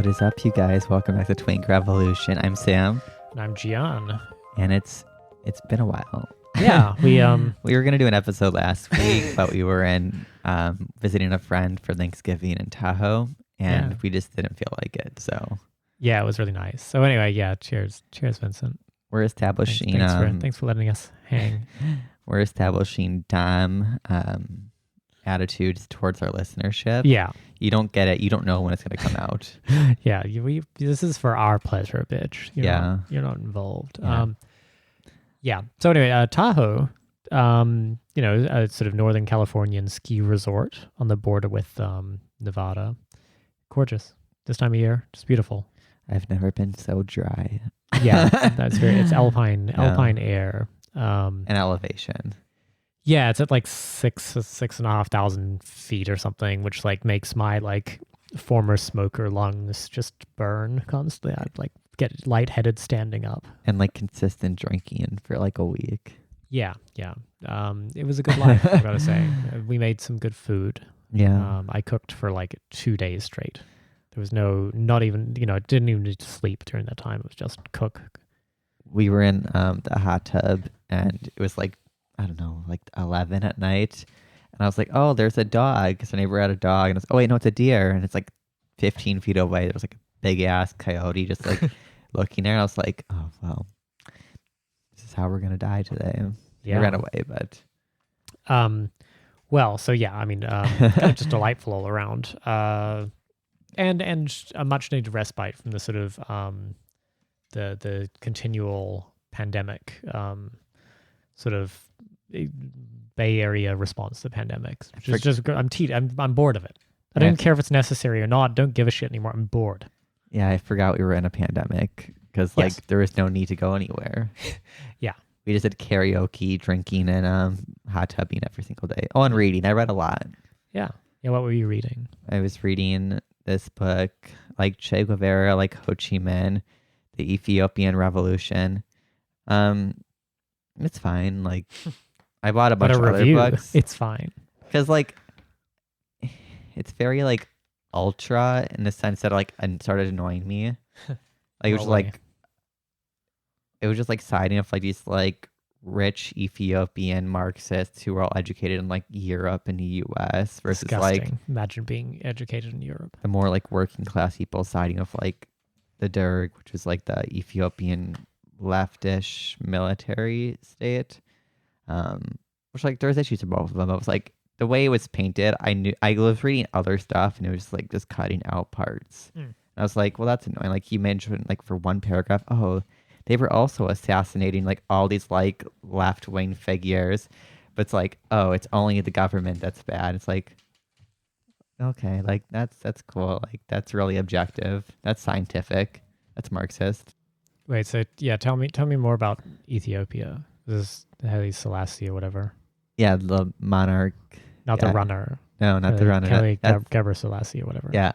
is up, you guys? Welcome back to Twink Revolution. I'm Sam, And I'm Gian. and it's been a while. Yeah, we were gonna do an episode last week, but we were in visiting a friend for Thanksgiving in Tahoe, and we just didn't feel like it. So yeah, it was really nice. So anyway, yeah, cheers, Vincent. we're establishing. Thanks for letting us hang. We're establishing dumb attitudes towards our listenership. Yeah, You don't get it. You don't know when it's gonna come out. yeah. This is for our pleasure, bitch. You're not involved. Yeah. Yeah. So anyway, Tahoe, a sort of Northern Californian ski resort on the border with Nevada. Gorgeous this time of year, just beautiful. I've never been so dry. Yeah, it's alpine air. An elevation. Yeah, it's at like 6,500 feet or something, which like makes my like former smoker lungs just burn constantly. I'd like get lightheaded standing up. And like consistent drinking for like a week. Yeah. It was a good life, I gotta say. We made some good food. Yeah. I cooked for like 2 days straight. There was not even, didn't even need to sleep during that time. It was just cook. We were in the hot tub, and it was like, I don't know, like 11 at night. And I was like, oh, there's a dog. Because our neighbor had a dog. And I was, oh, wait, no, it's a deer. And it's like 15 feet away. There was like a big ass coyote just like looking there. And I was like, oh, well, this is how we're going to die today. Yeah. I ran away, but. Well, so yeah, I mean, kind of just delightful all around. And a much needed respite from the sort of the continual pandemic sort of Bay Area response to pandemics. Which is just I'm bored of it. I don't care if it's necessary or not. Don't give a shit anymore. I'm bored. Yeah, I forgot we were in a pandemic because there was no need to go anywhere. Yeah. We just did karaoke, drinking, and hot tubbing every single day. Oh, and reading. I read a lot. Yeah. Yeah. What were you reading? I was reading this book, like Che Guevara, like Ho Chi Minh, the Ethiopian Revolution. It's fine. Like, I bought a bunch of other books. It's fine. Because, like, it's very, like, ultra in the sense that, like, it started annoying me. Like, it was just like siding with like these like rich Ethiopian Marxists who were all educated in like Europe and the US versus Disgusting. like Imagine being educated in Europe. the more like working class people siding with like the Derg, which was like the Ethiopian leftish military state. Which like there's issues with both of them. I was like the way it was painted, I was reading other stuff and it was like just cutting out parts. And I was like, well, that's annoying. Like he mentioned like for one paragraph, oh, they were also assassinating like all these like left-wing figures, but it's like, oh, it's only the government that's bad. It's like, okay, like that's cool. Like that's really objective. That's scientific. That's Marxist. Wait, so yeah, tell me more about Ethiopia. This is Haile Selassie or whatever. Yeah, the monarch. Not the runner. No, not the runner. Haile Gebre Selassie or whatever. Yeah.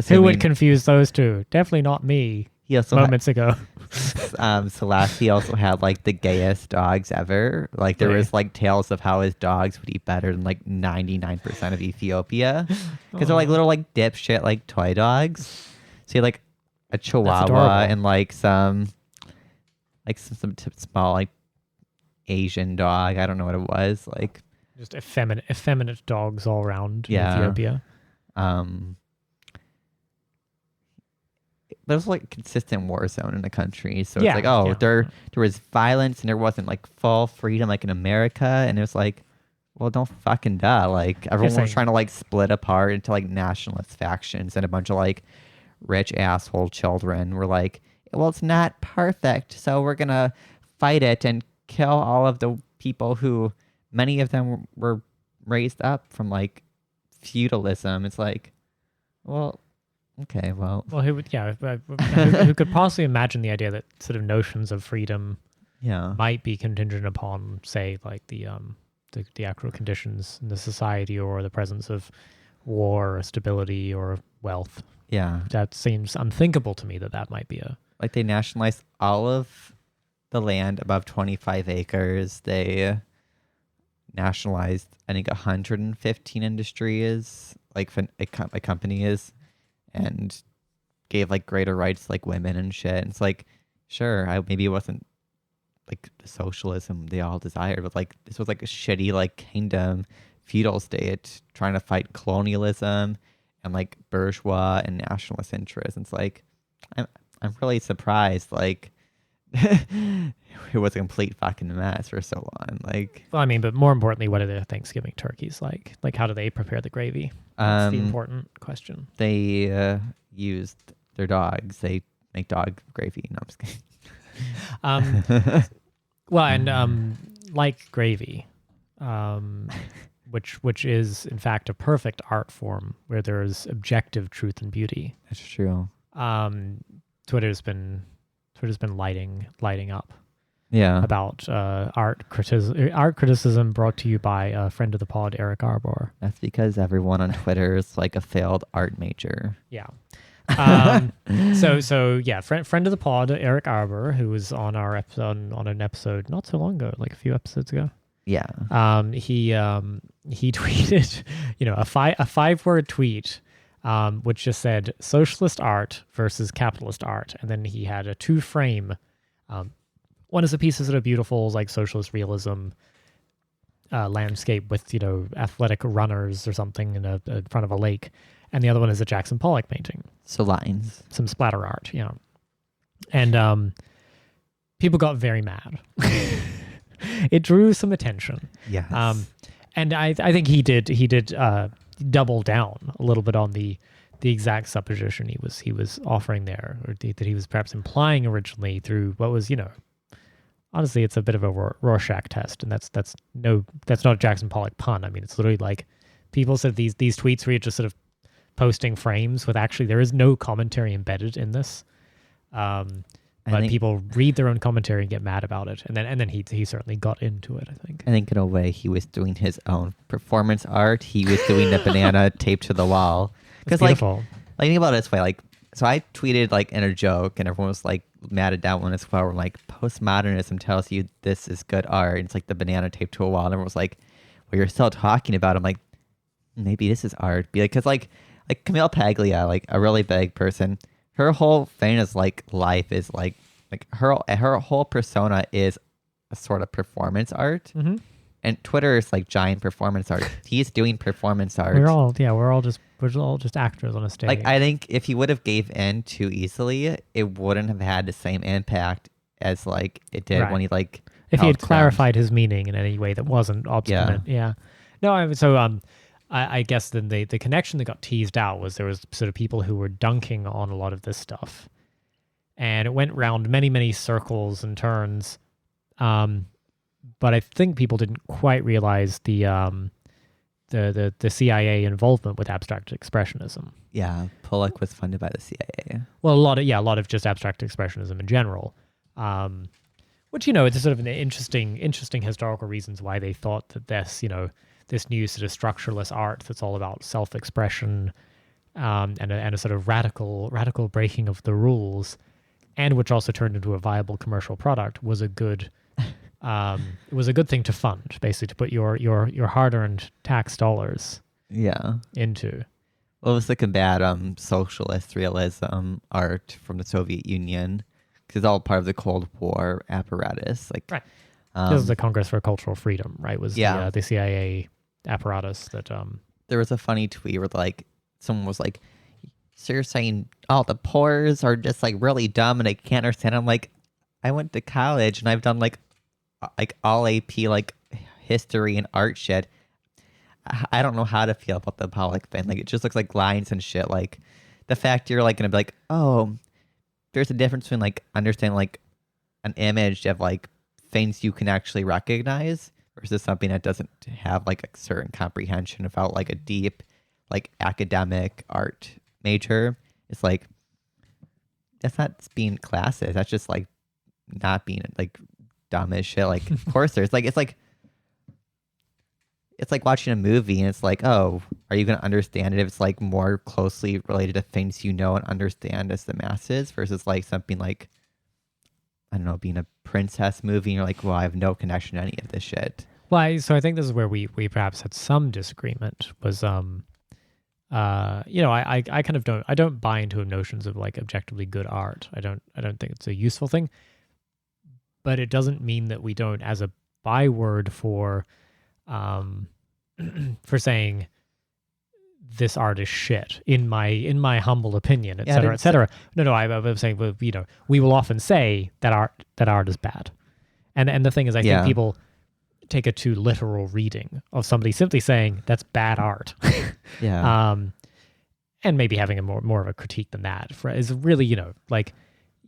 Who would confuse those two? Definitely not me. He also moments ago. Selassie also had like the gayest dogs ever. Like there was like tales of how his dogs would eat better than like 99% of Ethiopia because they're like little like dipshit like toy dogs. So he had like a Chihuahua and like some small like Asian dog. I don't know what it was like. Just effeminate dogs all around in Ethiopia. There's like a consistent war zone in the country. So it's like, there was violence and there wasn't like full freedom like in America. And it was like, well, don't fucking duh. Like everyone was trying to like split apart into like nationalist factions, and a bunch of like rich asshole children were like, well, it's not perfect. So we're going to fight it and kill all of the people who many of them were raised up from like feudalism. It's like, well, okay, well, who could possibly imagine the idea that sort of notions of freedom might be contingent upon, say, like the actual conditions in the society or the presence of war or stability or wealth. Yeah. That seems unthinkable to me that might be like they nationalized all of the land above 25 acres. They nationalized, I think, 115 industries, like a company is. and gave like greater rights to like women and shit. And it's like, sure, maybe it wasn't like the socialism they all desired, but like this was like a shitty like kingdom feudal state trying to fight colonialism and like bourgeois and nationalist interests. And it's like I'm really surprised like it was a complete fucking mess for so long. Like, well, I mean, but more importantly, what are their Thanksgiving turkeys like? Like, how do they prepare the gravy? That's the important question. They used their dogs. They make dog gravy. No, I'm just kidding. Well, and like gravy, which is in fact a perfect art form where there is objective truth and beauty. That's true. Twitter's been lighting up. Yeah. About art criticism brought to you by a friend of the pod, Eric Arbor. That's because everyone on Twitter is like a failed art major. Yeah. So yeah, friend of the pod, Eric Arbor, who was on our episode on an episode not so long ago, like a few episodes ago. Yeah. He tweeted, a 5-word tweet, which just said socialist art versus capitalist art, and then he had a 2-frame. One is a piece of sort of beautiful, like socialist realism landscape with, athletic runners or something in front of a lake. And the other one is a Jackson Pollock painting. So lines. Some splatter art, And people got very mad. It drew some attention. Yes. And I think he did double down a little bit on the exact supposition he was offering there, or that he was perhaps implying originally through what was, honestly, it's a bit of a Rorschach test, and that's not a Jackson Pollock pun. I mean, it's literally like people said these tweets where you're just sort of posting frames with actually there is no commentary embedded in this, but people read their own commentary and get mad about it, and then he certainly got into it. I think in a way he was doing his own performance art. He was doing the banana taped to the wall because like think about it this way, like. So I tweeted like in a joke, and everyone was like mad at that one as well. We're like, postmodernism tells you this is good art. And it's like the banana taped to a wall, and everyone was like, "Well, you're still talking about it." I'm like, maybe this is art, because like Camille Paglia, like a really big person, her whole thing is like life is like her whole persona is a sort of performance art. Mm-hmm. And Twitter is like giant performance art. He's doing performance art. We're all just actors on a stage. Like, I think if he would have gave in too easily, it wouldn't have had the same impact as like it did when he like. If he had clarified his meaning in any way that wasn't obstinate, yeah. No, I guess then the connection that got teased out was there was sort of people who were dunking on a lot of this stuff, and it went round many circles and turns. But I think people didn't quite realize the CIA involvement with abstract expressionism. Yeah, Pollock was funded by the CIA. Well, a lot of just abstract expressionism in general, which it's sort of an interesting historical reasons why they thought that this new sort of structureless art that's all about self-expression, and a sort of radical breaking of the rules, and which also turned into a viable commercial product was a good. It was a good thing to fund, basically, to put your hard-earned tax dollars into. Well, it was to combat socialist realism art from the Soviet Union, because it's all part of the Cold War apparatus. Like, right. This is the Congress for Cultural Freedom, right? Was the CIA apparatus that. There was a funny tweet where like someone was like, "So you're saying all the poors are just like really dumb and they can't understand?" I'm like, I went to college and I've done like all AP like history and art shit. I don't know how to feel about the Pollock thing. Like, it just looks like lines and shit. Like, the fact you're like gonna be like, oh, there's a difference between like understanding like an image of like things you can actually recognize versus something that doesn't have like a certain comprehension about like a deep like academic art major. It's like, that's not being classist. That's just like not being like dumb as shit. Like, of course there's like, it's like watching a movie and it's like, oh, are you going to understand it if it's like more closely related to things you know and understand as the masses versus like something like, I don't know, being a princess movie and you're like, well, I have no connection to any of this shit. Well, so I think this is where we perhaps had some disagreement was I kind of don't buy into notions of like objectively good art. I don't think it's a useful thing, but it doesn't mean that we don't, as a byword for for saying this art is shit, in my humble opinion, et cetera, et cetera. No, I'm saying, well, we will often say that art is bad, and the thing is, I think people take a too literal reading of somebody simply saying that's bad art. And maybe having a more of a critique than that is really, like,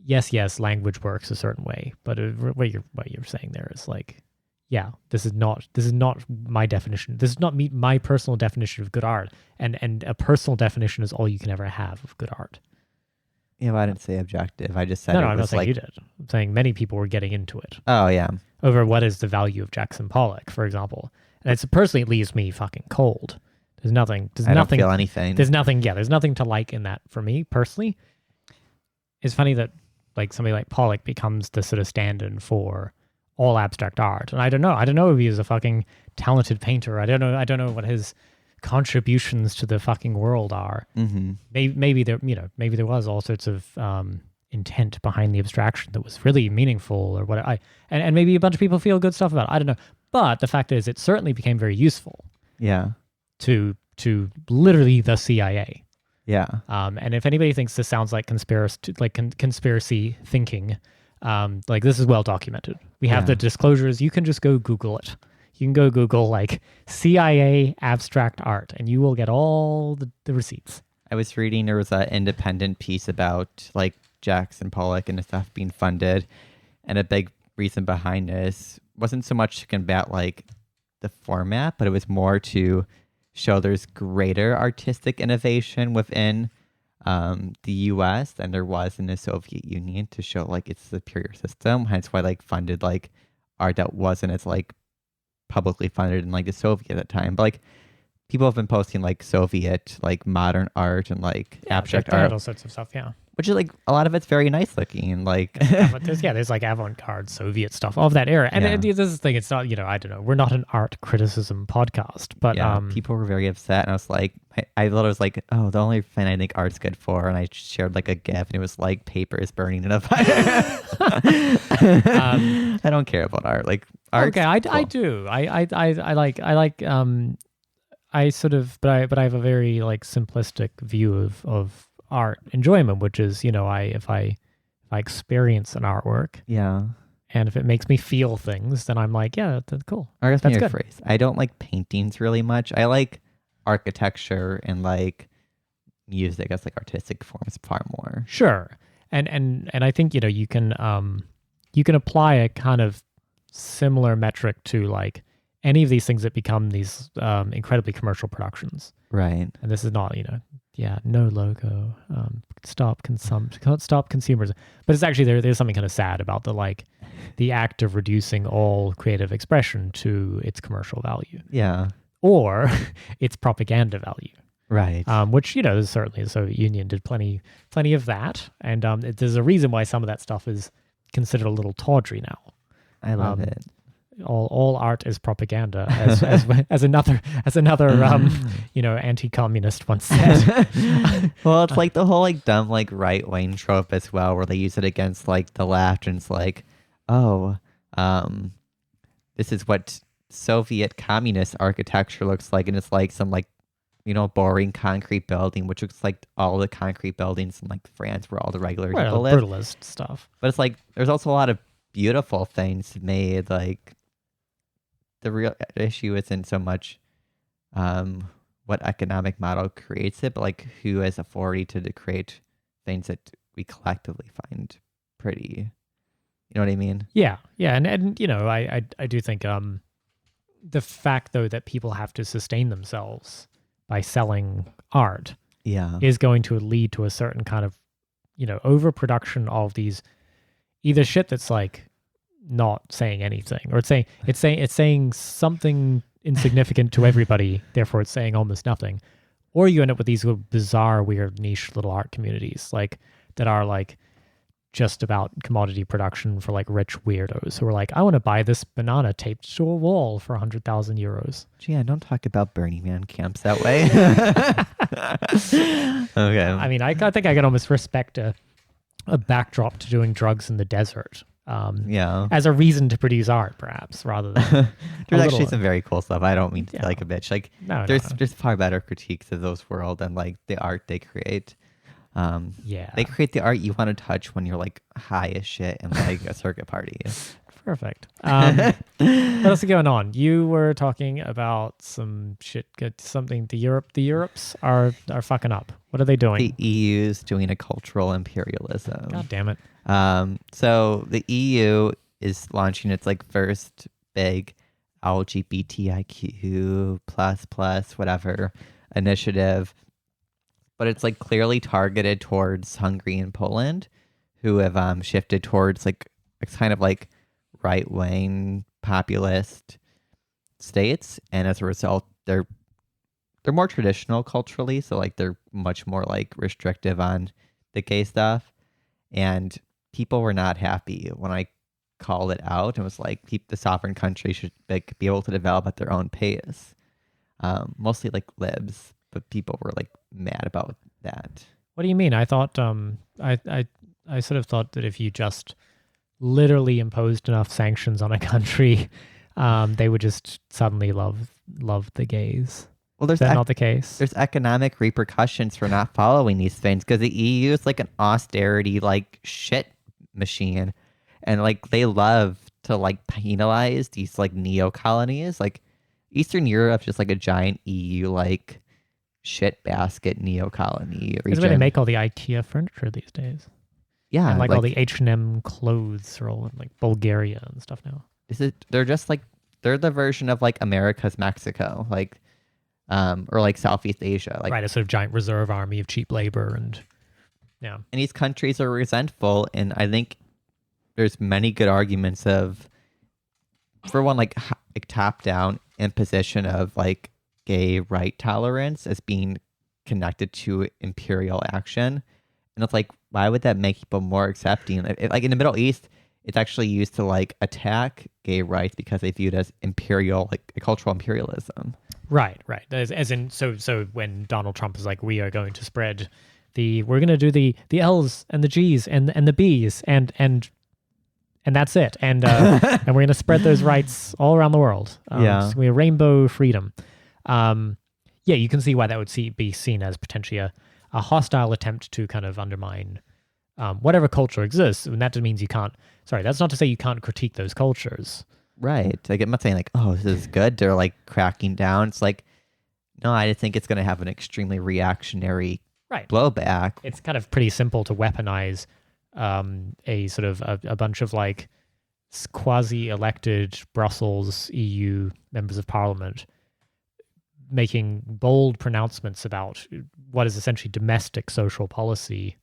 yes, language works a certain way, but what you're saying there is like, yeah, this is not my definition. This is not my personal definition of good art, and a personal definition is all you can ever have of good art. Yeah, well, I didn't say objective. I just said no, I'm not saying you did. I'm saying many people were getting into it. Oh yeah. Over what is the value of Jackson Pollock, for example, and it's personally it leaves me fucking cold. I don't feel anything. There's nothing to like in that for me personally. It's funny that like somebody like Pollock becomes the sort of stand-in for all abstract art, and I don't know if he's a fucking talented painter. I don't know what his contributions to the fucking world are. Mm-hmm. Maybe there was all sorts of intent behind the abstraction that was really meaningful, or what and maybe a bunch of people feel good stuff about it. I don't know, but the fact is, it certainly became very useful. Yeah. To literally the CIA. Yeah. And if anybody thinks this sounds like conspiracy thinking, like this is well documented. We have the disclosures. You can just go Google it. You can go Google like CIA abstract art, and you will get all the receipts. I was reading there was an independent piece about like Jackson Pollock and the stuff being funded, and a big reason behind this wasn't so much to combat like the format, but it was more to show there's greater artistic innovation within the U.S. than there was in the Soviet Union, to show like its superior system. Hence why like funded like art that wasn't as like publicly funded in like the Soviet at that time. But like people have been posting like Soviet like modern art and like abstract art, all sorts of stuff. Yeah. Which is like a lot of it's very nice looking, like but there's like avant-garde Soviet stuff of that era, and this is the thing. It's not, I don't know. We're not an art criticism podcast, but people were very upset, and I was like, I thought it was like, oh, the only thing I think art's good for, and I shared like a GIF, and it was like papers burning in a fire. I don't care about art. Like art. Okay, I do. I like. I sort of, but I have a very like simplistic view of art enjoyment, which is, if I experience an artwork, and if it makes me feel things, then I'm like, yeah, that's cool. Or that's good. Phrase. I don't like paintings really much. I like architecture and like music as like artistic forms far more. Sure, and I think you can apply a kind of similar metric to like any of these things that become these incredibly commercial productions. Right. And this is not, no logo, stop consumers. But it's actually, there's something kind of sad about the act of reducing all creative expression to its commercial value. Yeah. Or its propaganda value. Right. Which, certainly the Soviet Union did plenty of that. And there's a reason why some of that stuff is considered a little tawdry now. I love it. All art is propaganda, as another anti-communist once said. Well, it's like the whole like dumb like right wing trope as well, where they use it against like the left, and it's like, this is what Soviet communist architecture looks like, and it's like some like boring concrete building, which looks like all the concrete buildings in like France where all the regular people live. Brutalist stuff. But it's like there's also a lot of beautiful things made. Like the real issue isn't so much what economic model creates it, but like who has authority to create things that we collectively find pretty. You know what I mean? Yeah, and I do think the fact though that people have to sustain themselves by selling art is going to lead to a certain kind of overproduction of these either shit that's like not saying anything, or it's saying something insignificant to everybody, therefore it's saying almost nothing, or you end up with these little bizarre, weird, niche little art communities like that are like just about commodity production for like rich weirdos who are like, I want to buy this banana taped to a wall for 100,000 euros. Yeah, don't talk about Burning Man camps that way. Okay. I mean, I think I could almost respect a backdrop to doing drugs in the desert. Yeah. As a reason to produce art, perhaps, rather than There's actually some very cool stuff. I don't mean to be Yeah. like a bitch. Like no, there's far better critiques of those world than like the art they create. yeah, They create the art you want to touch when you're like high as shit and like a circuit party. perfect. What else is going on? You were talking about some shit. Something. The Europes are fucking up. What are they doing? The EU's doing a cultural imperialism. God damn it. So the EU is launching its like first big LGBTIQ plus whatever initiative, but it's like clearly targeted towards Hungary and Poland, who have shifted towards like a kind of like right wing populist states, and as a result, they're more traditional culturally, so like they're much more like restrictive on the gay stuff, and people were not happy when I called it out and was like, the sovereign country should like be able to develop at their own pace. Mostly like libs, but people were like mad about that. What do you mean? I thought I sort of thought that if you just literally imposed enough sanctions on a country, they would just suddenly love the gays. Well, Is that not the case? There's economic repercussions for not following these things because the EU is like an austerity like shit machine, and like they love to like penalize these like neo colonies. Like Eastern Europe just like a giant EU like shit basket neo colony That's where they make all the IKEA furniture these days. Yeah, And like all the H&M clothes are all in like Bulgaria and stuff now. They're just like they're the version of like America's Mexico, like or like Southeast Asia, like right, a sort of giant reserve army of cheap labor, and yeah. And these countries are resentful, and I think there's many good arguments of, for one, like top down imposition of like gay right tolerance as being connected to imperial action, and it's like, why would that make people more accepting? Like in the Middle East, it's actually used to like attack gay rights because they view it as imperial, like cultural imperialism. Right. As in, so when Donald Trump is like, we are going to spread we're going to do the L's and the G's and the B's and that's it. And and we're going to spread those rights all around the world. Yeah. So we're rainbow freedom. Yeah, you can see why that would be seen as potentially a hostile attempt to kind of undermine whatever culture exists. And that means you can't, that's not to say you can't critique those cultures. Right. Like, I'm not saying like, oh, this is good. They're like cracking down. It's like, no, I just think it's going to have an extremely reactionary blowback. It's kind of pretty simple to weaponize a sort of a bunch of like quasi-elected Brussels EU members of parliament making bold pronouncements about what is essentially domestic social policy.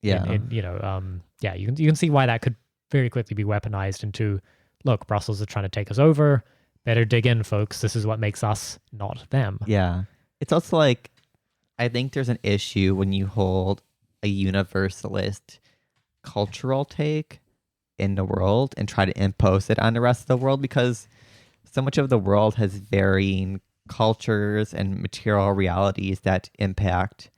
Yeah. You can see why that could very quickly be weaponized into, look, Brussels is trying to take us over. Better dig in, folks. This is what makes us, not them. Yeah. It's also like, I think there's an issue when you hold a universalist cultural take in the world and try to impose it on the rest of the world, because so much of the world has varying cultures and material realities that impact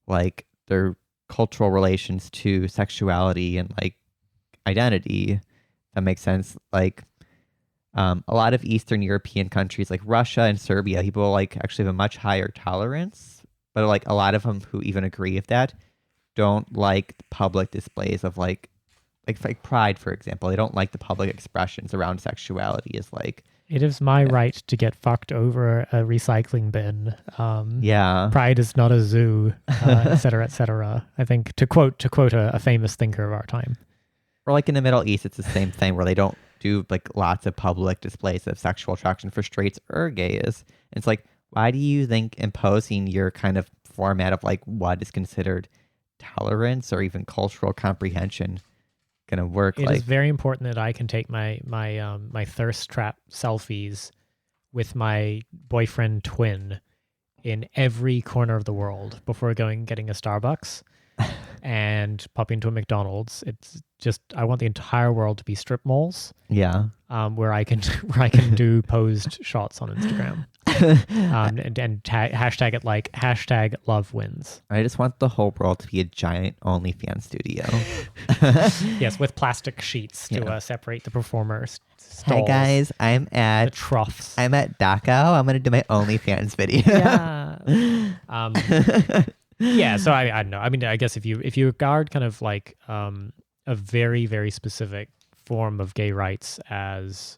like their cultural relations to sexuality and like identity. That makes sense. Like a lot of Eastern European countries like Russia and Serbia, people like actually have a much higher tolerance, but like a lot of them who even agree with that don't like public displays of like pride, for example. They don't like the public expressions around sexuality as like, it is my right to get fucked over a recycling bin. yeah, pride is not a zoo, et cetera, et cetera. I think to quote a famous thinker of our time. Or like in the Middle East, it's the same thing where they don't do like lots of public displays of sexual attraction for straights or gays. And it's like, why do you think imposing your kind of format of like what is considered tolerance or even cultural comprehension gonna work? It is very important that I can take my thirst trap selfies with my boyfriend twin in every corner of the world before getting a Starbucks. and pop into a McDonald's. It's just I want the entire world to be strip malls, Yeah. where I can do posed shots on Instagram, and hashtag it like hashtag love wins. I just want the whole world to be a giant OnlyFans studio. Yes, with plastic sheets to separate the performers. Hi guys, I'm the at troughs. Dachau. I'm gonna do my OnlyFans video. Yeah. Yeah. So I don't know. I mean, I guess if you regard kind of like a very, very specific form of gay rights as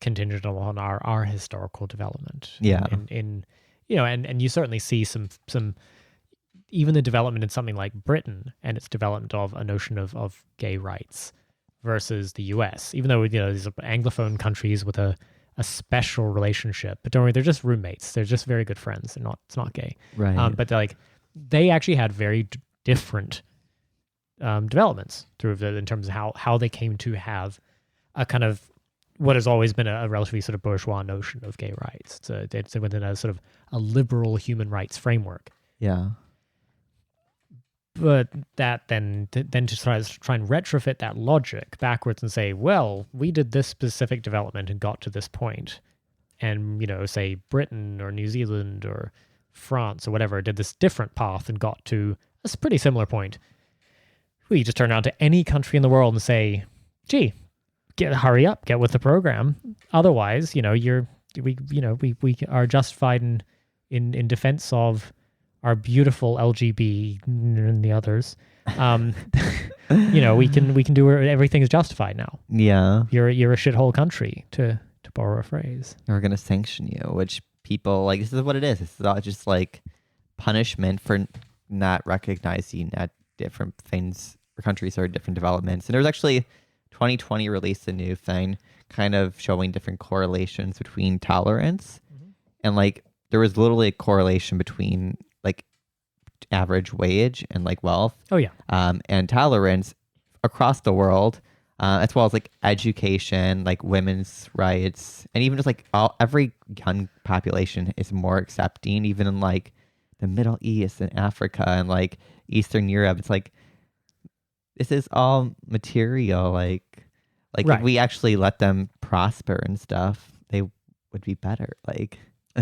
contingent on our historical development. Yeah. In and you certainly see some even the development in something like Britain and its development of a notion of gay rights versus the US, even though these are Anglophone countries with a special relationship. But don't worry, they're just roommates. They're just very good friends. It's not gay. Right. But they actually had very different developments in terms of how they came to have a kind of what has always been a relatively sort of bourgeois notion of gay rights. It's within a sort of a liberal human rights framework. Yeah. But that then to try and retrofit that logic backwards and say, well, we did this specific development and got to this point, and say Britain or New Zealand or France or whatever did this different path and got to a pretty similar point. We just turn around to any country in the world and say, gee, hurry up, get with the program. Otherwise, we are justified in defense of our beautiful LGB and the others. We can do everything is justified now. Yeah. You're a shithole country, to borrow a phrase. We're gonna sanction you, which people like. This is what it is. It's not just like punishment for not recognizing that different things or countries are different developments. And there was actually 2020 released a new thing kind of showing different correlations between tolerance. And like there was literally a correlation between like average wage and like wealth. Oh yeah. And tolerance across the world, as well as like education, like women's rights, and even just like every young population is more accepting, even in like the Middle East and Africa and like Eastern Europe. It's like this is all material. Like right. If we actually let them prosper and stuff, they would be better. Like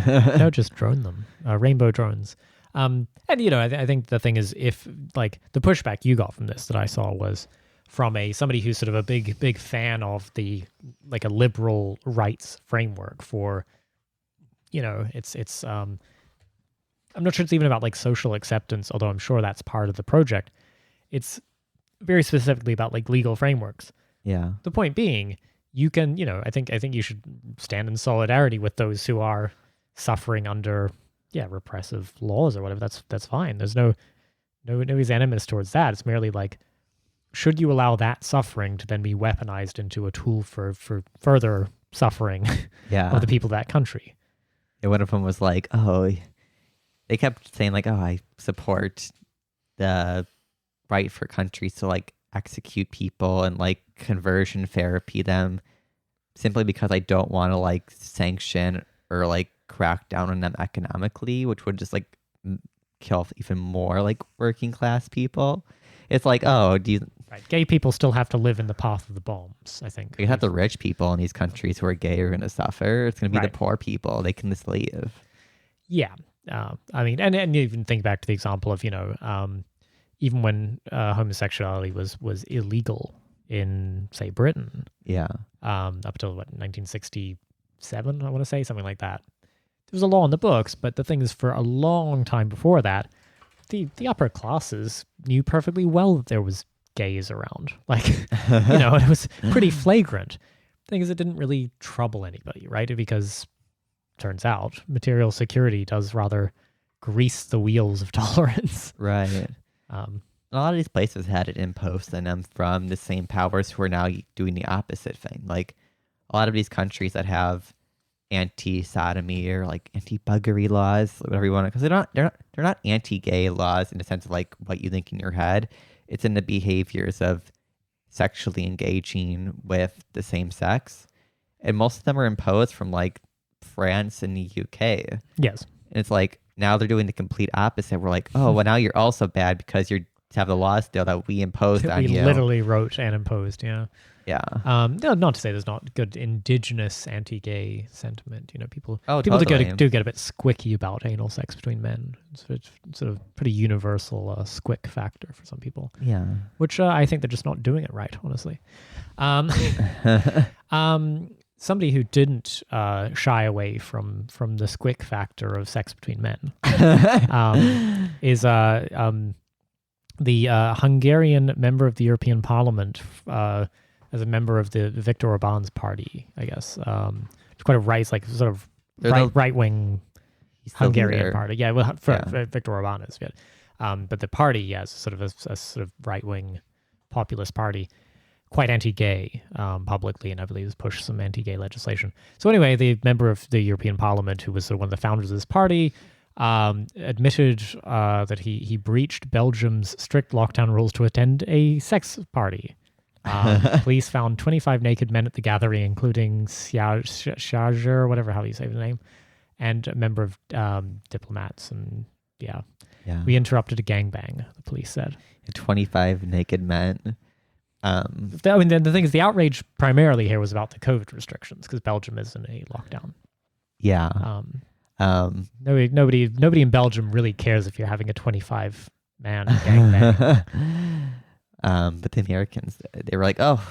no, just drone them, rainbow drones. And I think the thing is, if like the pushback you got from this that I saw was from somebody who's sort of a big fan of the like a liberal rights framework for, it's I'm not sure it's even about like social acceptance, although I'm sure that's part of the project. It's very specifically about like legal frameworks. Yeah. The point being, you can, I think you should stand in solidarity with those who are suffering under repressive laws or whatever. That's fine. There's no animus towards that. It's merely like, should you allow that suffering to then be weaponized into a tool for further suffering of the people of that country? Yeah, one of them was like, they kept saying like, I support the right for countries to like execute people and like conversion therapy them simply because I don't want to like sanction or like crack down on them economically, which would just like kill even more like working class people. It's like, right. Gay people still have to live in the path of the bombs, I think. You have the rich people in these countries who are gay are going to suffer. It's going to be right. the poor people. They can just leave. Yeah. I mean, and you even think back to the example of, even when homosexuality was illegal in, say, Britain. Yeah. Up till 1967, I want to say, something like that. There was a law in the books, but the thing is, for a long time before that, the upper classes knew perfectly well that there was gays around. Like, it was pretty flagrant. The thing is, it didn't really trouble anybody, right? Because turns out material security does rather grease the wheels of tolerance. Right. A lot of these places had it imposed on them from the same powers who are now doing the opposite thing. Like a lot of these countries that have anti-sodomy or like anti-buggery laws, whatever you want to, because they're not anti-gay laws in the sense of like what you think in your head. It's in the behaviors of sexually engaging with the same sex, and most of them are imposed from like France and the UK. Yes, and it's like now they're doing the complete opposite. We're like, oh, well, now you're also bad because you're have the law still that we imposed on We you. literally wrote and imposed, yeah. Yeah. No, not to say there's not good indigenous anti-gay sentiment. You know, people Totally. do get a bit squicky about anal sex between men. It's sort of pretty universal squick factor for some people. Yeah. Which I think they're just not doing it right, honestly. Somebody who didn't shy away from the squick factor of sex between men is the Hungarian member of the European Parliament, as a member of the Viktor Orban's party, I guess. It's quite a right wing Hungarian party. Yeah, well, Viktor Orban is good. But the party, yeah, is sort of a sort of right wing populist party, quite anti-gay publicly, and I believe has pushed some anti-gay legislation. So anyway, the member of the European Parliament, who was sort of one of the founders of this party, admitted that he breached Belgium's strict lockdown rules to attend a sex party. Police found 25 naked men at the gathering, including Schager, whatever how you say the name, and a member of diplomats. And yeah, we interrupted a gangbang, the police said. 25 naked men. I mean, the thing is, the outrage primarily here was about the COVID restrictions because Belgium is in a lockdown. Yeah. Nobody in Belgium really cares if you're having a 25-man gangbang. But the Americans, they were like, oh,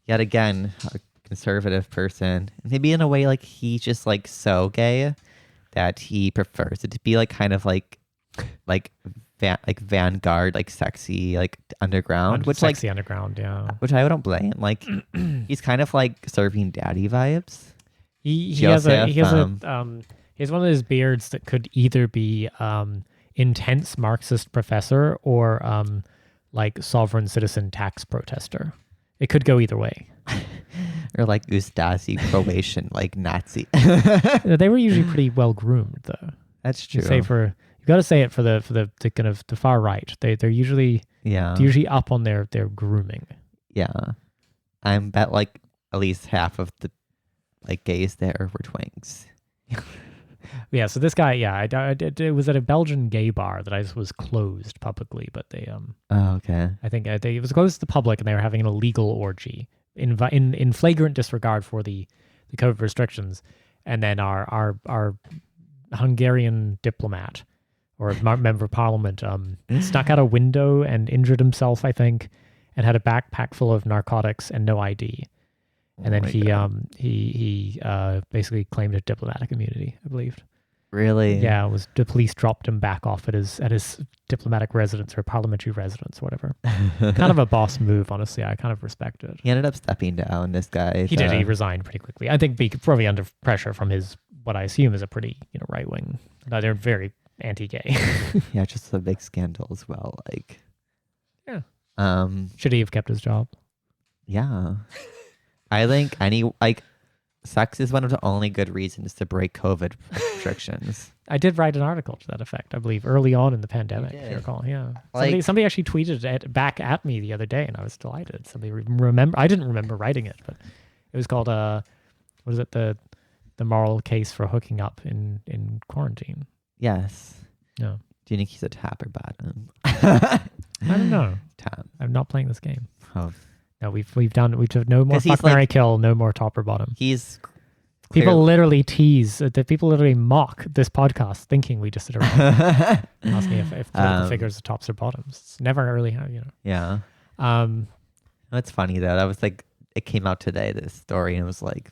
yet again, a conservative person. And maybe in a way, like, he's just, like, so gay that he prefers it to be, like, kind of like vanguard, like, sexy, like, underground. Which, sexy underground, yeah. Which I don't blame. Like, he's kind of, like, serving daddy vibes. He has one of those beards that could either be intense Marxist professor or like sovereign citizen tax protester. It could go either way. Or like Ustasi Croatian, like Nazi. They were usually pretty well groomed, though. That's true. You got to say it for the kind of the far right. They're usually up on their grooming. Yeah, I bet like at least half of the like gays there were twinks. Yeah, so this guy, it was at a Belgian gay bar that was closed publicly, but they Oh, okay. I think it was closed to the public, and they were having an illegal orgy in flagrant disregard for the COVID restrictions. And then our Hungarian diplomat or member of parliament snuck out a window and injured himself, I think, and had a backpack full of narcotics and no ID. And then he basically claimed a diplomatic immunity, I believe. Really? Yeah, the police dropped him back off at his diplomatic residence or parliamentary residence, whatever. Kind of a boss move, honestly. I kind of respect it. He ended up stepping down, this guy. He did. He resigned pretty quickly. I think probably under pressure from what I assume is a pretty right wing. They're very anti-gay. Yeah, just a big scandal as well. Like, yeah. Should he have kept his job? Yeah. I think sex is one of the only good reasons to break COVID restrictions. I did write an article to that effect, I believe, early on in the pandemic, if you recall. Yeah. Somebody actually tweeted it back at me the other day, and I was delighted. I didn't remember writing it, but it was called, what is it, the moral case for hooking up in quarantine. Yes. Yeah. Do you think he's a top or bottom? I don't know. Top. I'm not playing this game. Oh. No, we've done no more fuck, marry, kill, no more top or bottom. People literally tease that people literally mock this podcast, thinking we just did it wrong. Ask me if political figures are tops or bottoms. It's never really Yeah. That's funny though. That was like it came out today. This story, and it was like,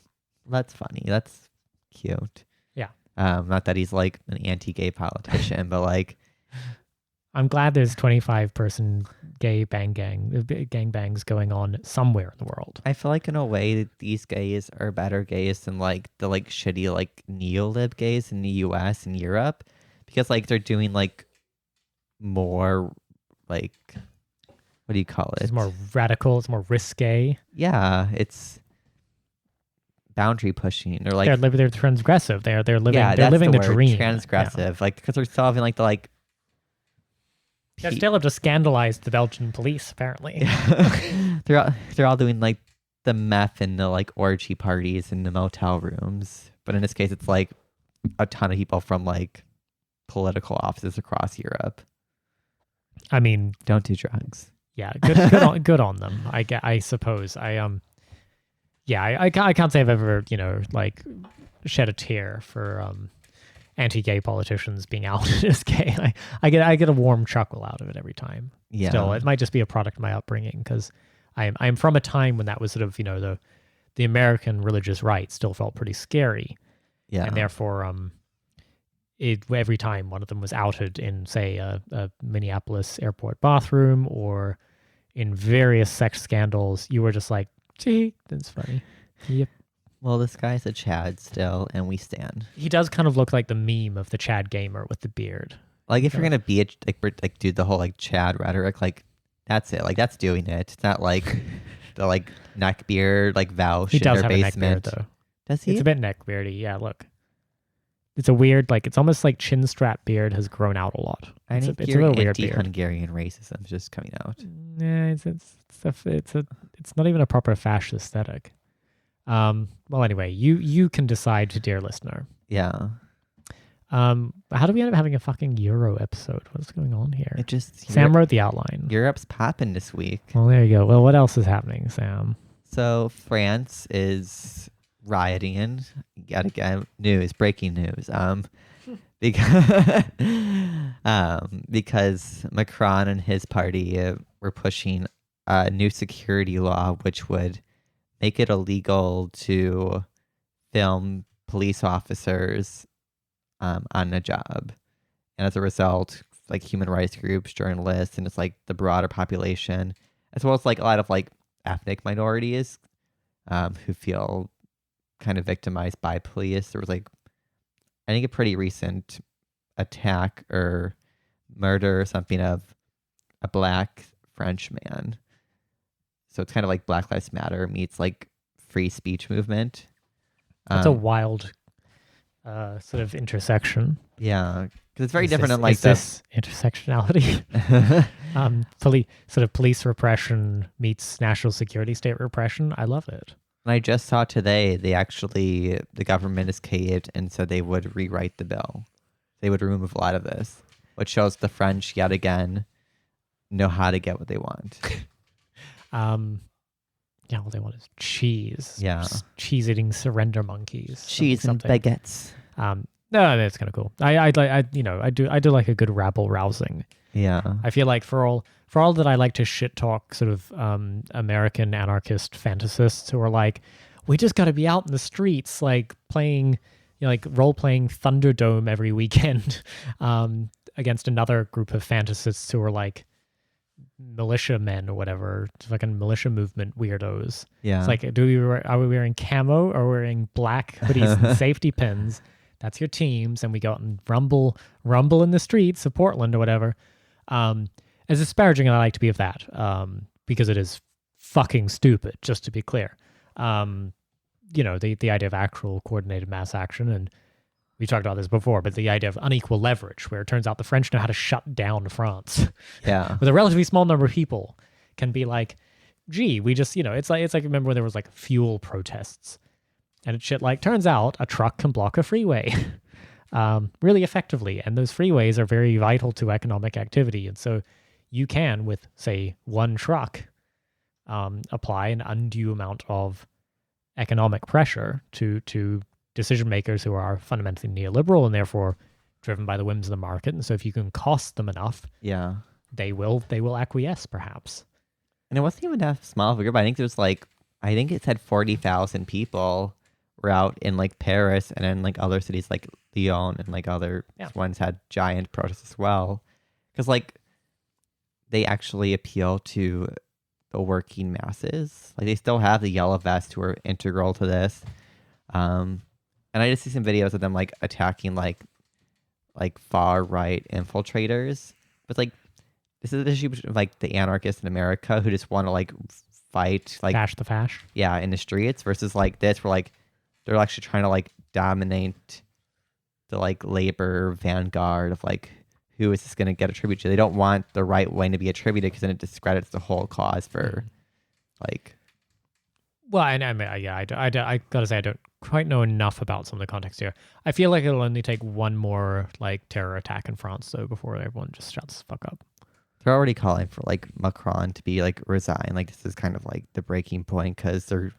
that's funny. That's cute. Yeah. Not that he's like an anti-gay politician, but like. I'm glad there's 25-person gay gangbangs going on somewhere in the world. I feel like in a way these gays are better gays than like the like shitty like neo-lib gays in the US and Europe, because like they're doing like more like, what do you call it? It's more radical. It's more risque. Yeah, it's boundary pushing. They're like they're transgressive. They're living the dream. Transgressive, yeah. Like because they're solving like the like. They're still to scandalize the Belgian police, apparently. Yeah. they're all doing like the meth and the like orgy parties in the motel rooms, but in this case, it's like a ton of people from like political offices across Europe. I mean, Don't do drugs. yeah, good on them. I suppose. I can't say I've ever, like shed a tear for anti-gay politicians being outed as gay. I get a warm chuckle out of it every time. Yeah. Still, it might just be a product of my upbringing because I'm from a time when that was sort of, the American religious right still felt pretty scary. Yeah. And therefore, every time one of them was outed in, say, a Minneapolis airport bathroom or in various sex scandals, you were just like, gee, that's funny. Yep. Well, this guy's a Chad still, and we stand. He does kind of look like the meme of the Chad gamer with the beard. Like, if you're gonna be like do the whole like Chad rhetoric, like that's it. Like that's doing it. It's not like the like neck beard, like Vouch He in does their have basement. a neck beard, though. Does he? It's a bit neck beardy. Yeah, look. It's a weird, like, it's almost like chin strap beard has grown out a lot. I think it's a your real weird beard. anti-Hungarian racism is just coming out. Yeah, it's not even a proper fascist aesthetic. Well, anyway, you can decide, dear listener. Yeah. How do we end up having a fucking Euro episode? What's going on here? It just Sam wrote the outline. Europe's popping this week. Well, there you go. Well, what else is happening, Sam? So France is rioting. Yet again, breaking news. Because Macron and his party were pushing a new security law, which would make it illegal to film police officers on a job. And as a result, like human rights groups, journalists, and it's like the broader population, as well as like a lot of like ethnic minorities who feel kind of victimized by police. There was like, I think, a pretty recent attack or murder or something of a black French man. So it's kind of like Black Lives Matter meets like free speech movement. That's a wild sort of intersection. Yeah, because it's very different Is than like this intersectionality. Police repression meets national security state repression. I love it. And I just saw today the government is caved and said they would rewrite the bill. They would remove a lot of this, which shows the French yet again know how to get what they want. Yeah, what they want is cheese. Yeah. Cheese-eating surrender monkeys. Cheese and something. baguettes. No, that's kind of cool. I do like a good rabble rousing. Yeah. I feel like for all that I like to shit talk sort of American anarchist fantasists who are like, we just got to be out in the streets, like playing, like role playing Thunderdome every weekend against another group of fantasists who are like militia men or whatever, fucking militia movement weirdos. Yeah. It's like, are we wearing camo or wearing black hoodies and safety pins? That's your teams, and we go out and rumble in the streets of Portland or whatever. As disparaging as I like to be of that, because it is fucking stupid, just to be clear. The idea of actual coordinated mass action, and we talked about this before, but the idea of unequal leverage, where it turns out the French know how to shut down France. Yeah. With a relatively small number of people, can be like, gee, we just, it's like remember when there was like fuel protests, and it's shit like, turns out a truck can block a freeway really effectively, and those freeways are very vital to economic activity, and so you can, with say one truck, apply an undue amount of economic pressure to decision makers who are fundamentally neoliberal and therefore driven by the whims of the market. And so if you can cost them enough, Yeah. they will acquiesce, perhaps. And it wasn't even that small of a group. I think it said 40,000 people were out in like Paris, and then like other cities like Lyon and like other ones had giant protests as well. Because like they actually appeal to the working masses. Like they still have the yellow vests who are integral to this. And I just see some videos of them like attacking like far right infiltrators. But like this is the issue of like the anarchists in America who just want to like fight like Fash the fash. Yeah, in the streets versus like this where like they're actually trying to like dominate the like labor vanguard of like who is this going to get attributed to. They don't want the right wing to be attributed because then it discredits the whole cause for like. Well, I mean, I gotta say I don't quite know enough about some of the context here. I feel like it'll only take one more like terror attack in France though before everyone just shuts the fuck up. They're already calling for like Macron to be like resign. Like this is kind of like the breaking point because they're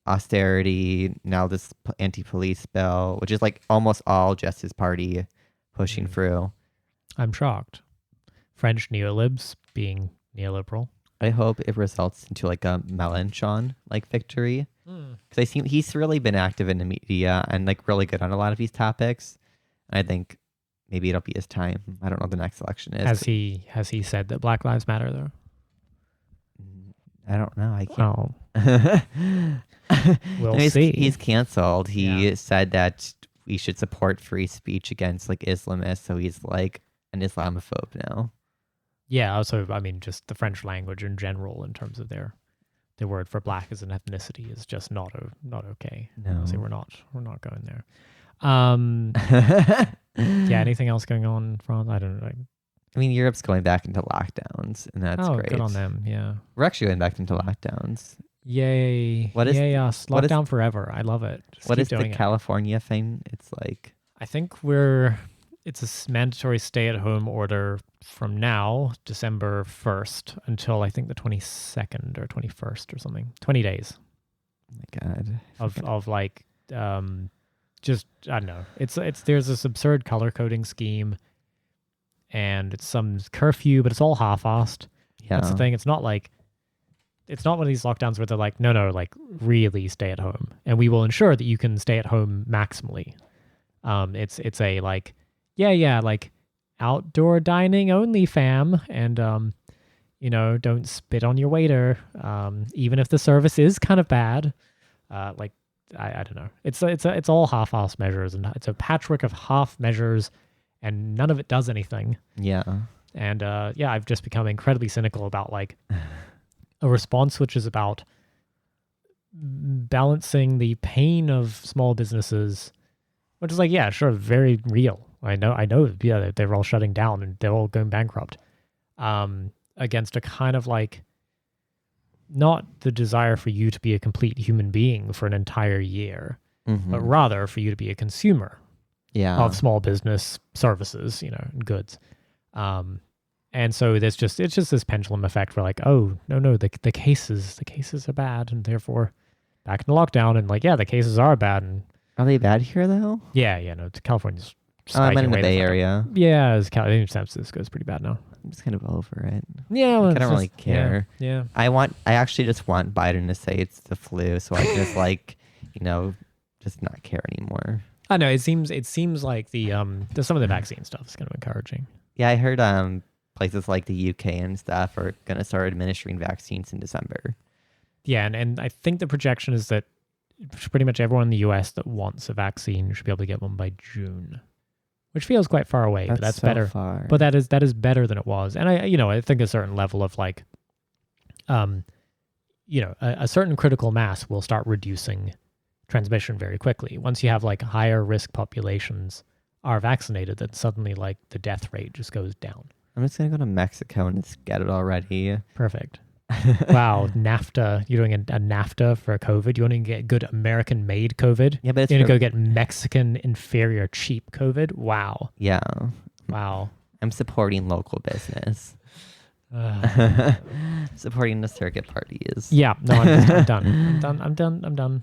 austerity now. This anti-police bill, which is like almost all just his party pushing through. I'm shocked. French neolibs being neoliberal. I hope it results into like a Mélenchon like victory because he's really been active in the media and like really good on a lot of these topics. And I think maybe it'll be his time. I don't know what the next election is. Has he said that Black Lives Matter though? I don't know. I can't. Oh. We'll see. He's canceled. He said that we should support free speech against like Islamists. So he's like an Islamophobe now. Yeah. Also, I mean, just the French language in general, in terms of their word for black as an ethnicity, is just not okay. No. So we're not going there. Yeah. Anything else going on in France? I don't know. I mean, Europe's going back into lockdowns, and that's great. Good on them. Yeah. We're actually going back into lockdowns. Yay. What is lockdown forever. I love it. Just what keep is the doing it. California thing? It's like I think it's a mandatory stay-at-home order from now, December 1st, until I think the 22nd or 21st or something. 20 days. Oh my God. Of like, just, I don't know. There's this absurd color coding scheme, and it's some curfew, but it's all half-assed. Yeah. That's the thing. It's not one of these lockdowns where they're like, no, like really stay at home, and we will ensure that you can stay at home maximally. It's a like, like outdoor dining only, fam, and don't spit on your waiter, even if the service is kind of bad. Like I don't know. It's all half-assed measures, and it's a patchwork of half measures, and none of it does anything. Yeah. And I've just become incredibly cynical about like a response which is about balancing the pain of small businesses, which is like, yeah, sure, very real. I know, yeah, they're all shutting down and they're all going bankrupt, against a kind of like, not the desire for you to be a complete human being for an entire year, but rather for you to be a consumer of small business services, and goods. And so it's just this pendulum effect where like, oh, no, the cases are bad, and therefore back in lockdown, and like, yeah, the cases are bad. And are they bad here though? Yeah, no, California's I'm in the Bay Area. Yeah, San Francisco is pretty bad now. I'm just kind of over it. Yeah, I don't really care. Yeah. I actually just want Biden to say it's the flu, so I can just like, just not care anymore. I know it seems like the some of the vaccine stuff is kind of encouraging. Yeah, I heard places like the UK and stuff are gonna start administering vaccines in December. Yeah, and I think the projection is that pretty much everyone in the US that wants a vaccine should be able to get one by June, which feels quite far away. But that's so better. Far. But that is better than it was. And I think a certain level of like, a certain critical mass will start reducing transmission very quickly. Once you have like higher risk populations are vaccinated, then suddenly like the death rate just goes down. I'm just gonna go to Mexico and just get it already. Perfect. Wow, NAFTA. You're doing a NAFTA for COVID. You want to get good American-made COVID? Yeah, but you're going to go get Mexican inferior cheap COVID? Wow. Yeah. Wow. I'm supporting local business. Supporting the circuit parties. Yeah. No, I'm done. I'm done.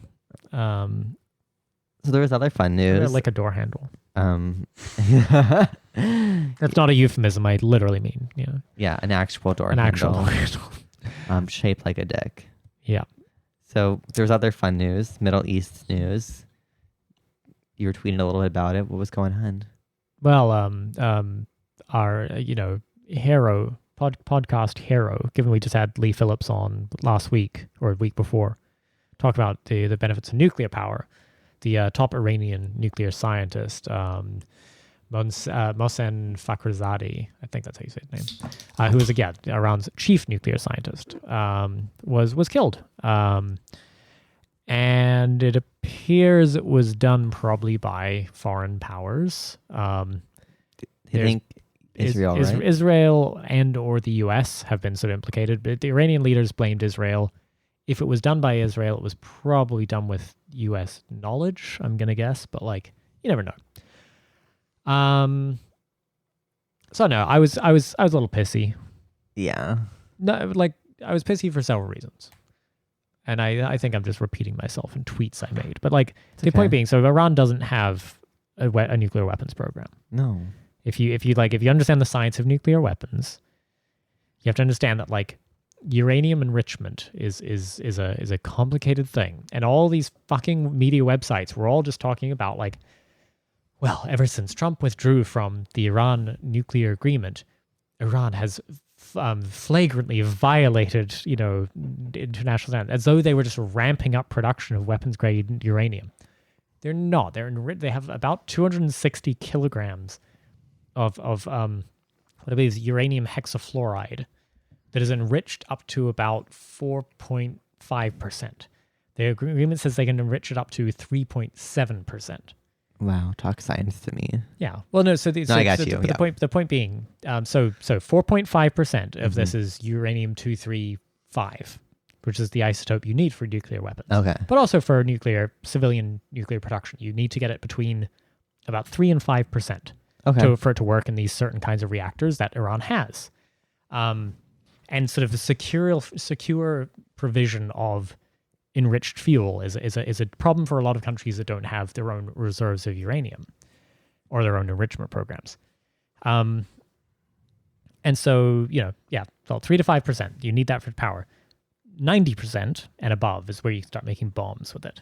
So there was other fun news. Like a door handle. That's not a euphemism. I literally mean, yeah, an actual door handle. Actual door handle. Shaped like a dick. Yeah. So there's other fun news, Middle East news. You were tweeting a little bit about it. What was going on? Well, our hero podcast hero, given we just had Lee Phillips on last week or a week before, talk about the benefits of nuclear power. The top Iranian nuclear scientist, Mohsen Fakhrizadeh, I think that's how you say his name, who was Iran's chief nuclear scientist, was killed. And it appears it was done probably by foreign powers. Do you think Israel, right? Israel and or the US have been sort of implicated, but the Iranian leaders blamed Israel if it was done by Israel, it was probably done with U.S. knowledge, I'm going to guess, but like, you never know. So no, I was a little pissy. Yeah. No, like I was pissy for several reasons. And I think I'm just repeating myself in tweets I made. But like the point being, so Iran doesn't have a nuclear weapons program. No. If you understand the science of nuclear weapons, you have to understand that like uranium enrichment is a complicated thing. And all these fucking media websites were all just talking about like, well, ever since Trump withdrew from the Iran nuclear agreement, Iran has flagrantly violated, international standards, as though they were just ramping up production of weapons-grade uranium. They're not. They have about 260 kilograms of what I believe is uranium hexafluoride that is enriched up to about 4.5%. The agreement says they can enrich it up to 3.7%. Wow, talk science to me. Yeah. Well, no. I got you. The point being, so 4.5% of this is uranium-235, which is the isotope you need for nuclear weapons. Okay. But also for civilian nuclear production, you need to get it between about 3 and 5%. Okay. For it to work in these certain kinds of reactors that Iran has, and sort of the secure provision of enriched fuel is a problem for a lot of countries that don't have their own reserves of uranium or their own enrichment programs. And so, 3 to 5%, you need that for power. 90% and above is where you start making bombs with it.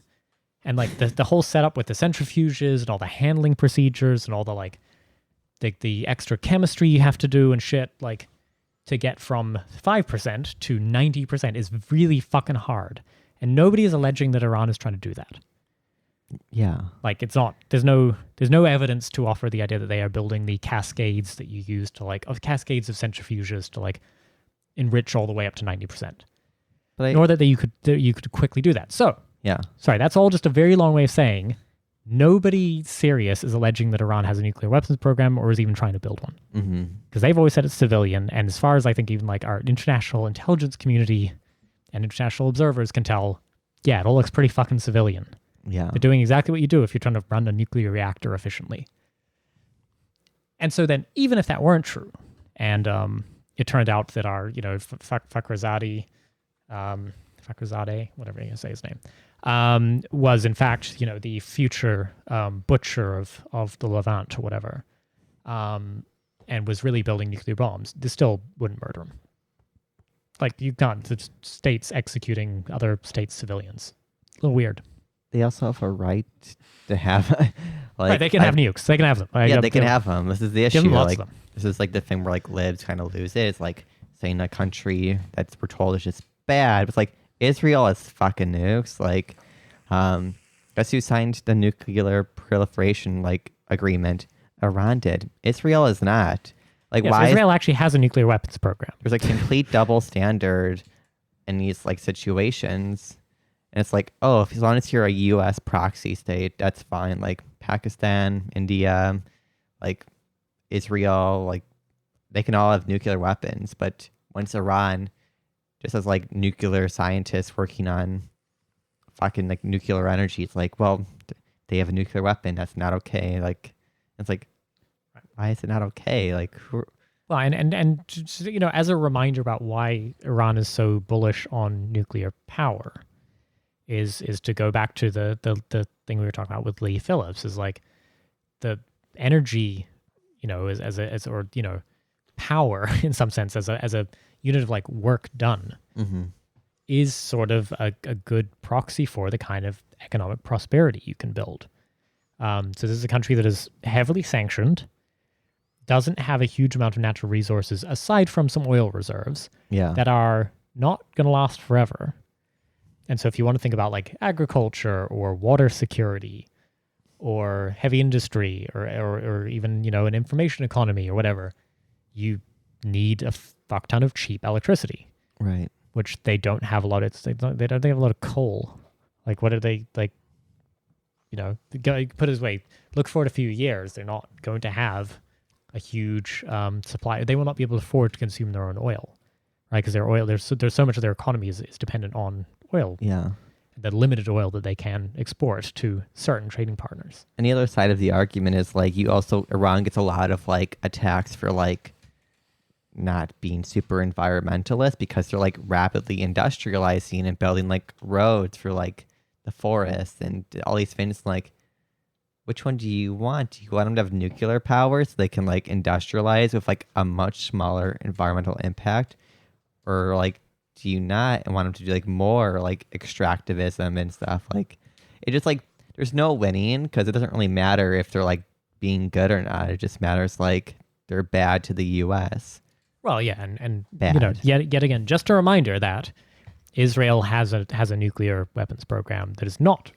And like the whole setup with the centrifuges and all the handling procedures and all the like the extra chemistry you have to do and shit, like to get from 5% to 90% is really fucking hard. And nobody is alleging that Iran is trying to do that. Yeah. Like it's not, there's no evidence to offer the idea that they are building the cascades that you use to like, of cascades of centrifuges to like enrich all the way up to 90%. Nor that you could quickly do that. So, yeah. Sorry, that's all just a very long way of saying nobody serious is alleging that Iran has a nuclear weapons program or is even trying to build one. Because they've always said it's civilian. And as far as I think even like our international intelligence community and international observers can tell, yeah, it all looks pretty fucking civilian. Yeah. They're doing exactly what you do if you're trying to run a nuclear reactor efficiently. And so then even if that weren't true, and it turned out that our, Fakhrizadeh, whatever you say his name, was in fact, the future butcher of the Levant or whatever, and was really building nuclear bombs, this still wouldn't murder him. Like, you can't, the states executing other states' civilians. A little weird. They also have a right to have, right, they can have nukes. They can have them. They can have them. This is the issue. Give them lots of them. This is like the thing where like libs kind of lose it. It's like saying a country that's we're told is just bad. It's like Israel has fucking nukes. Like, guess who signed the nuclear proliferation like agreement? Iran did. Israel is not. Like, why? Israel actually has a nuclear weapons program. There's a complete double standard in these like situations, and it's like, oh, as long as you're a U.S. proxy state, that's fine. Like Pakistan, India, like Israel, like they can all have nuclear weapons, but once Iran just has like nuclear scientists working on fucking like nuclear energy, it's like, well, they have a nuclear weapon. That's not okay. Like, it's like, why is it not okay? Like, well, and just, as a reminder about why Iran is so bullish on nuclear power, is to go back to the thing we were talking about with Lee Phillips, is like the energy, power in some sense as a unit of like work done, is sort of a good proxy for the kind of economic prosperity you can build. So this is a country that is heavily sanctioned, doesn't have a huge amount of natural resources aside from some oil reserves that are not going to last forever. And so if you want to think about like agriculture or water security or heavy industry or even, an information economy or whatever, you need a fuck ton of cheap electricity. Right. Which they don't have a lot of. They don't have a lot of coal. Like, what are they like? Put it this way, look forward a few years, they're not going to have a huge supply. They will not be able to afford to consume their own oil, right? Because their oil, there's so much of their economy is dependent on oil, Yeah. the limited oil that they can export to certain trading partners. And the other side of the argument is like Iran gets a lot of like attacks for like not being super environmentalist because they're like rapidly industrializing and building like roads for like the forests and all these things. Like, which one do you want? Do you want them to have nuclear power so they can like industrialize with like a much smaller environmental impact, or like do you not want them to do like more like extractivism and stuff? Like, it just like there's no winning because it doesn't really matter if they're like being good or not. It just matters like they're bad to the U.S. Well, yeah, and Bad. you know, yet again, just a reminder that Israel has a nuclear weapons program that is not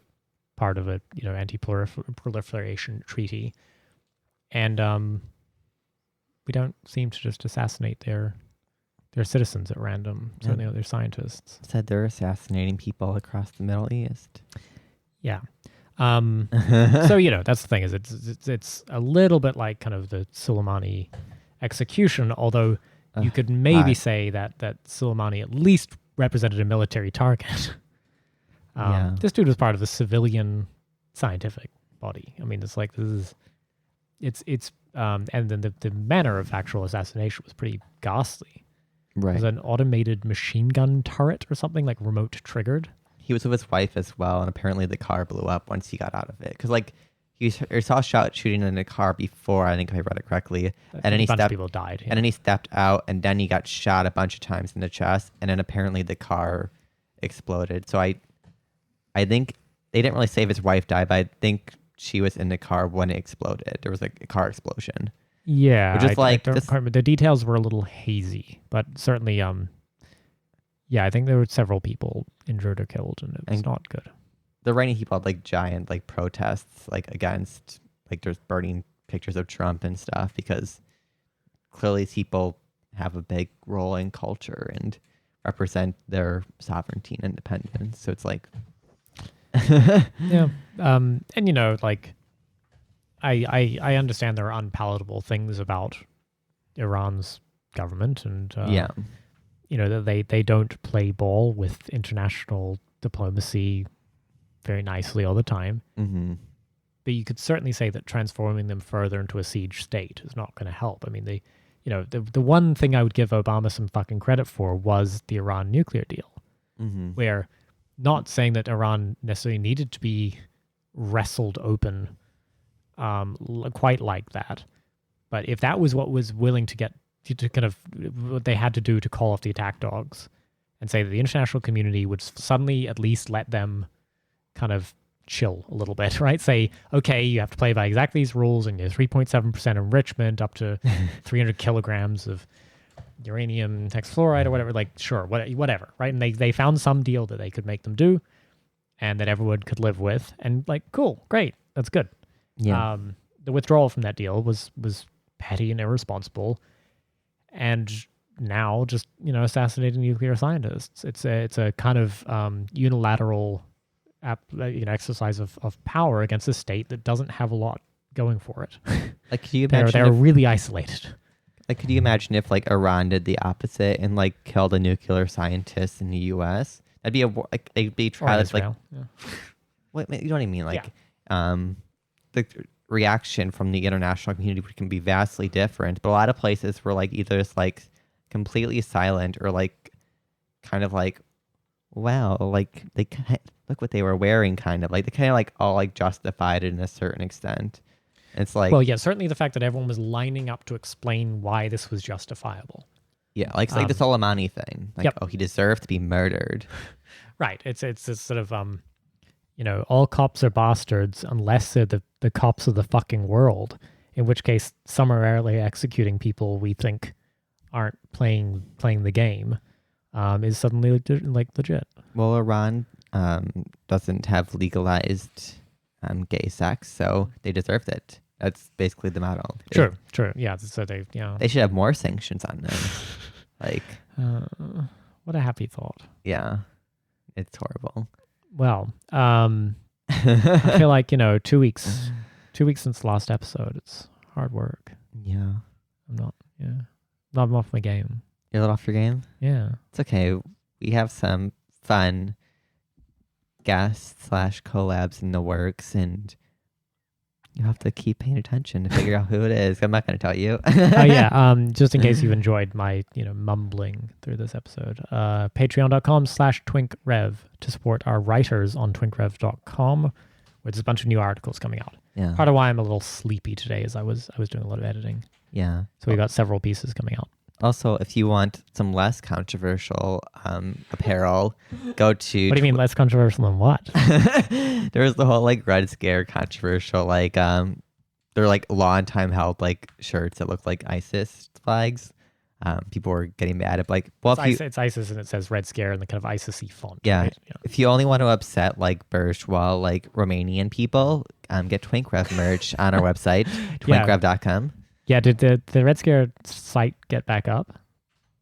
part of a anti-proliferation treaty, and we don't seem to just assassinate their citizens at random. Certainly, their scientists Said they're assassinating people across the Middle East. Yeah. So that's the thing, is it's a little bit like kind of the Soleimani execution, although you could maybe say that Soleimani at least represented a military target. This dude was part of the civilian scientific body. I mean, it's like and then the manner of actual assassination was pretty ghastly. Right. It was an automated machine gun turret or something, like remote triggered. He was with his wife as well, and apparently the car blew up once he got out of it. Because like he saw shooting in the car before, I think if I read it correctly, and then a bunch of people died. Yeah. And then he stepped out, and then he got shot a bunch of times in the chest, and then apparently the car exploded. So I think they didn't really say if his wife died, but I think she was in the car when it exploded. There was like a car explosion. Yeah, Which is like I don't remember. The details were a little hazy, but certainly, I think there were several people injured or killed, and it was not good. The Iranian people had like giant like protests like against like there's burning pictures of Trump and stuff because clearly people have a big role in culture and represent their sovereignty and independence. So it's like, yeah, and like. I understand there are unpalatable things about Iran's government, and that they don't play ball with international diplomacy very nicely all the time. Mm-hmm. But you could certainly say that transforming them further into a siege state is not going to help. I mean, the one thing I would give Obama some fucking credit for was the Iran nuclear deal, where not saying that Iran necessarily needed to be wrestled open. Quite like that, but if that was what was willing to get to kind of what they had to do to call off the attack dogs, and say that the international community would suddenly at least let them kind of chill a little bit, right? Say, okay, you have to play by exactly these rules, and you're 3.7% enrichment up to 300 kilograms of uranium hexafluoride or whatever. Like, sure, whatever, right? And they found some deal that they could make them do, and that everyone could live with, and like, cool, great, that's good. Yeah. The withdrawal from that deal was petty and irresponsible, and now just assassinating nuclear scientists. It's a kind of unilateral exercise of power against a state that doesn't have a lot going for it. Like, could you imagine they're really isolated. Like, could you imagine if like Iran did the opposite and like killed a nuclear scientist in the U.S.? That'd be they'd be tried like. Yeah. What you know what I mean? Like, the reaction from the international community can be vastly different, but a lot of places were like either just like completely silent or like kind of like, wow, like they look what they were wearing, kind of like they kind of like all like justified it in a certain extent. It's like, well, yeah, certainly the fact that everyone was lining up to explain why this was justifiable. Yeah, like it's like the Soleimani thing. Like, oh, he deserved to be murdered. Right. It's this sort of all cops are bastards unless they're the cops of the fucking world, in which case summarily executing people we think aren't playing the game is suddenly legit. Well, Iran doesn't have legalized gay sex, so they deserved it. That's basically the model. True. Yeah, so they should have more sanctions on them. Like, what a happy thought. Yeah, it's horrible. Well, I feel like 2 weeks since the last episode. It's hard work. Yeah, I'm off my game. You're a little off your game. Yeah, it's okay. We have some fun guests / collabs in the works, and you have to keep paying attention to figure out who it is. I'm not going to tell you. Oh yeah. Just in case you've enjoyed my, mumbling through this episode, patreon.com/twinkrev to support our writers on twinkrev.com, where there's a bunch of new articles coming out. Yeah. Part of why I'm a little sleepy today is I was doing a lot of editing. Yeah. So we got several pieces coming out. Also, if you want some less controversial apparel, go to... What do you mean less controversial than what? There's the whole like Red Scare controversial, like they're like long time held like shirts that look like ISIS flags. People were getting mad at like, well, it's ISIS and it says Red Scare in the kind of ISIS-y font. Yeah. Right? If you only want to upset like bourgeois, like Romanian people, get Twinkrev merch on our website, twinkrev.com. Yeah, did the Red Scare site get back up?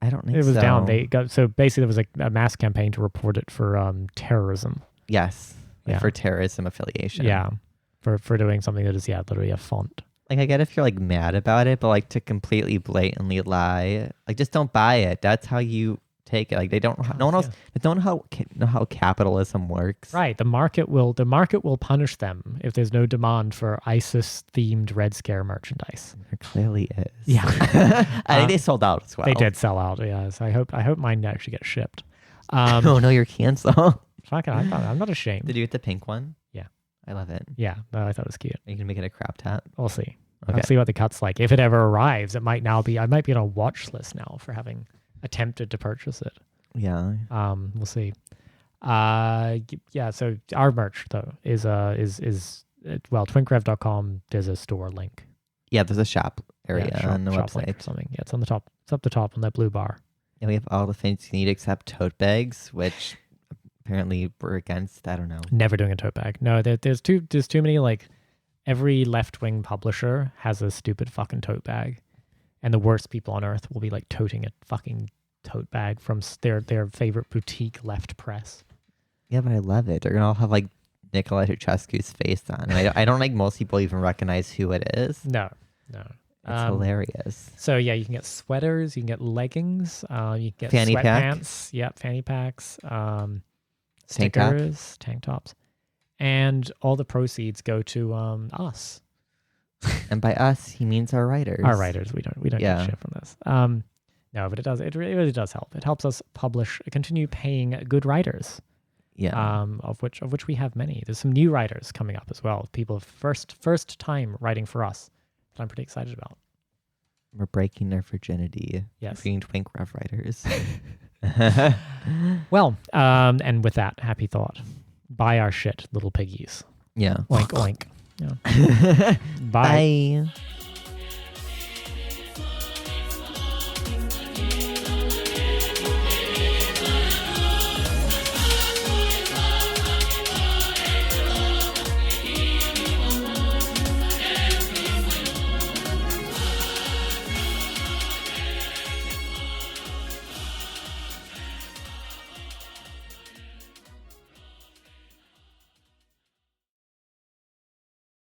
I don't think it was so. down. So basically there was a mass campaign to report it for terrorism. Yes. Like for terrorism affiliation. Yeah. For doing something that is literally a font. Like I get if you're like mad about it, but like to completely blatantly lie, like just don't buy it. That's how you take it. Like they don't no one else they don't know how capitalism works. Right. The market will punish them if there's no demand for ISIS themed Red Scare merchandise. There clearly is. Yeah. I think they sold out as well. They did sell out, yeah. So I hope mine actually gets shipped. Oh no, you're canceled. Fuck it, I'm not ashamed. Did you get the pink one? Yeah. I love it. Yeah, no, I thought it was cute. Are you gonna make it a crop top? We'll see. Okay. I'll see what the cut's like. If it ever arrives, I might be on a watch list now for having attempted to purchase it. Yeah. We'll see. Yeah. So our merch though is twinkrev.com. There's a store link. Yeah, there's a shop area on the shop website. Link or something. Yeah, it's on the top. It's up the top on that blue bar. And we have all the things you need except tote bags, which apparently we're against. I don't know. Never doing a tote bag. No, there's too many, like, every left-wing publisher has a stupid fucking tote bag, and the worst people on earth will be like toting a fucking tote bag from their favorite boutique left press. Yeah, but I love it. They're gonna all have like Nikolai Ceausescu's face on. And I don't think most people even recognize who it is. No. It's hilarious. So yeah, you can get sweaters, you can get leggings, you can get fanny sweatpants, fanny packs, stickers, tank tops, and all the proceeds go to us. And by us, he means our writers. Our writers. We don't get shit from this. No, but it really does help. It helps us continue paying good writers. Yeah. Of which we have many. There's some new writers coming up as well. People first time writing for us that I'm pretty excited about. We're breaking their virginity. Yes. Being Twinkrev writers. Well, and with that happy thought, buy our shit, little piggies. Yeah. Oink oink. Yeah. Bye. Bye.